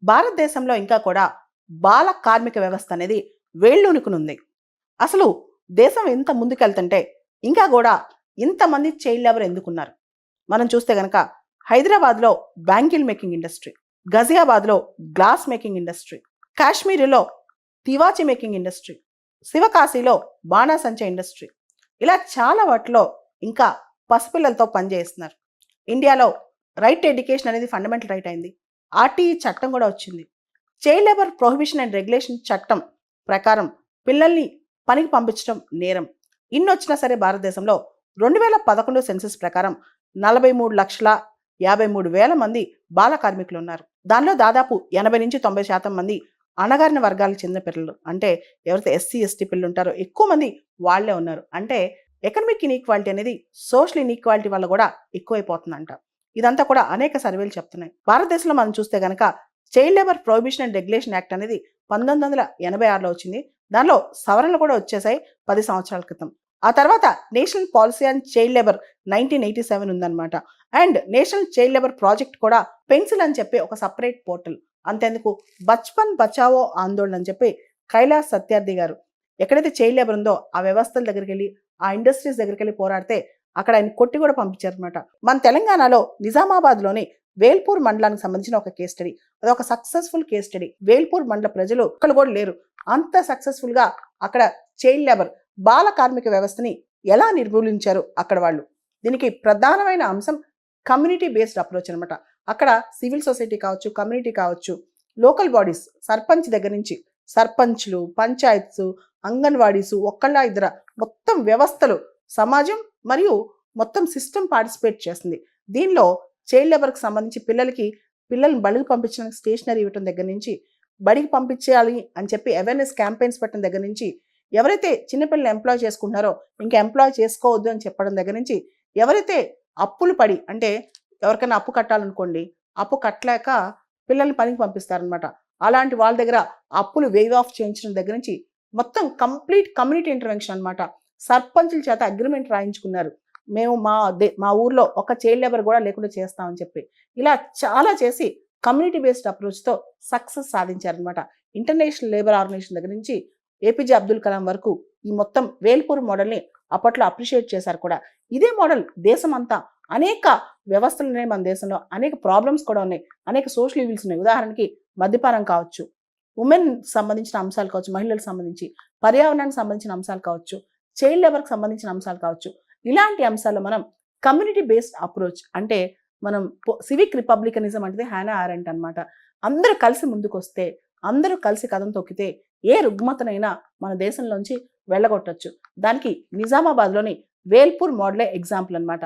భారతదేశంలో ఇంకా కూడా బాల కార్మిక వ్యవస్థ అనేది వేళ్ళూనుకునుంది. అసలు దేశం ఎంత ముందుకెళ్తుంటే ఇంకా కూడా ఇంతమంది చైల్డ్ లేబర్ ఎందుకున్నారు? మనం చూస్తే గనక హైదరాబాద్లో బ్యాంగిల్ మేకింగ్ ఇండస్ట్రీ, గజియాబాద్లో గ్లాస్ మేకింగ్ ఇండస్ట్రీ, కాశ్మీరులో తివాచి మేకింగ్ ఇండస్ట్రీ, శివకాశీలో బాణాసంచా ఇండస్ట్రీ, ఇలా చాలా వాటిలో ఇంకా పసిపిల్లలతో పనిచేస్తున్నారు. ఇండియాలో రైట్ టు ఎడ్యుకేషన్ అనేది ఫండమెంటల్ రైట్ అయింది. ఆర్టీఈ చట్టం కూడా వచ్చింది. Child labour prohibition and regulation చట్టం ప్రకారం పిల్లల్ని పనికి పంపించడం నేరం. ఇన్నొచ్చినా సరే భారతదేశంలో 2011 సెన్సస్ ప్రకారం 43,53,000 మంది బాల కార్మికులు ఉన్నారు. దానిలో దాదాపు 80-90% మంది అణగారిన వర్గాలకు చెందిన పిల్లలు. అంటే ఎవరైతే ఎస్సీ ఎస్టీ పిల్లలు ఉంటారో ఎక్కువ మంది వాళ్లే ఉన్నారు. అంటే ఎకనమిక్ ఇన్ఈక్వాలిటీ అనేది సోషల్ ఇన్ఈక్వాలిటీ వల్ల కూడా ఎక్కువైపోతుందంట. ఇదంతా కూడా అనేక సర్వేలు చెప్తున్నాయి. భారతదేశంలో మనం చూస్తే గనక child labour prohibition and regulation act అనేది 1986లో వచ్చింది. దానిలో సవరణలు కూడా వచ్చేసాయి 10 సంవత్సరాల క్రితం. ఆ తర్వాత national policy and child labour 1987 ఉందన్నమాట. And national child labour project కూడా పెన్సిల్ అని చెప్పి ఒక సపరేట్ పోర్టల్. అంతేందుకు బచ్పన్ బచావో ఆందోళన అని చెప్పి కైలాస్ సత్యార్థి గారు ఎక్కడైతే చైల్డ్ లేబర్ ఉందో ఆ వ్యవస్థల దగ్గరికి వెళ్ళి ఆ ఇండస్ట్రీస్ దగ్గరికి వెళ్ళి పోరాడితే అక్కడ ఆయన కొట్టి కూడా పంపించారనమాట. మన తెలంగాణలో నిజామాబాద్లోని వేల్పూర్ మండలానికి సంబంధించిన ఒక కేస్ స్టడీ. అది ఒక సక్సెస్ఫుల్ కేస్ స్టడీ. వేల్పూర్ మండల ప్రజలు ఒక్కరు కూడా లేరు, అంత సక్సెస్ఫుల్ గా అక్కడ చైల్డ్ లేబర్ బాల కార్మిక వ్యవస్థని ఎలా నిర్మూలించారు అక్కడ వాళ్ళు. దీనికి ప్రధానమైన అంశం కమ్యూనిటీ బేస్డ్ అప్రోచ్ అనమాట. అక్కడ సివిల్ సొసైటీ కావచ్చు, కమ్యూనిటీ కావచ్చు, లోకల్ బాడీస్, సర్పంచ్ దగ్గర నుంచి సర్పంచ్లు, పంచాయత్స్, అంగన్వాడీస్, ఒక్కళ్ళ ఇద్దర మొత్తం వ్యవస్థలు, సమాజం మరియు మొత్తం సిస్టమ్ పార్టిసిపేట్ చేస్తుంది. దీనిలో చైల్డ్ లేబర్కి సంబంధించి పిల్లల్ని బడికి పంపించడానికి స్టేషనరీ ఇవ్వటం దగ్గర నుంచి, బడికి పంపించాలి అని చెప్పి అవేర్నెస్ క్యాంపెయిన్స్ పెట్టడం దగ్గర నుంచి, ఎవరైతే చిన్నపిల్లలు ఎంప్లాయ్ చేసుకుంటున్నారో ఇంకా ఎంప్లాయ్ చేసుకోవద్దు అని చెప్పడం దగ్గర నుంచి, ఎవరైతే అప్పులు పడి అంటే ఎవరికైనా అప్పు కట్టాలనుకోండి, అప్పు కట్టలేక పిల్లల్ని పనికి పంపిస్తారనమాట, అలాంటి వాళ్ళ దగ్గర అప్పులు వేవ్ ఆఫ్ చేయించడం దగ్గర నుంచి మొత్తం కంప్లీట్ కమ్యూనిటీ ఇంటర్వెన్షన్ అనమాట. సర్పంచుల చేత అగ్రిమెంట్ రాయించుకున్నారు, మేము మా ఊర్లో ఒక చైల్డ్ లేబర్ కూడా లేకుండా చేస్తామని చెప్పి. ఇలా చాలా చేసి కమ్యూనిటీ బేస్డ్ అప్రోచ్తో సక్సెస్ సాధించారనమాట. ఇంటర్నేషనల్ లేబర్ ఆర్గనైజేషన్ దగ్గర నుంచి ఏపీజే అబ్దుల్ కలాం వరకు ఈ మొత్తం వేల్పూర్ మోడల్ని అప్పట్లో అప్రిషియేట్ చేశారు కూడా. ఇదే మోడల్ దేశం అంతా అనేక వ్యవస్థలు ఉన్నాయి మన దేశంలో, అనేక ప్రాబ్లమ్స్ కూడా ఉన్నాయి, అనేక సోషల్ ఈవిల్స్ ఉన్నాయి. ఉదాహరణకి మద్యపానం కావచ్చు, ఉమెన్ సంబంధించిన అంశాలు కావచ్చు, మహిళలకు సంబంధించి, పర్యావరణానికి సంబంధించిన అంశాలు కావచ్చు, చైల్డ్ లేబర్కి సంబంధించిన అంశాలు కావచ్చు. ఇలాంటి అంశాల్లో మనం కమ్యూనిటీ బేస్డ్ అప్రోచ్ అంటే మనం సివిక్ రిపబ్లికనిజం అంటే హ్యానా ఆరెంట్ అనమాట. అందరూ కలిసి ముందుకు వస్తే, అందరూ కలిసి కథం తొక్కితే ఏ రుగ్మతనైనా మన దేశంలోంచి వెళ్ళగొట్టచ్చు. దానికి నిజామాబాద్లోని వేల్పూర్ మోడలే ఎగ్జాంపుల్ అనమాట.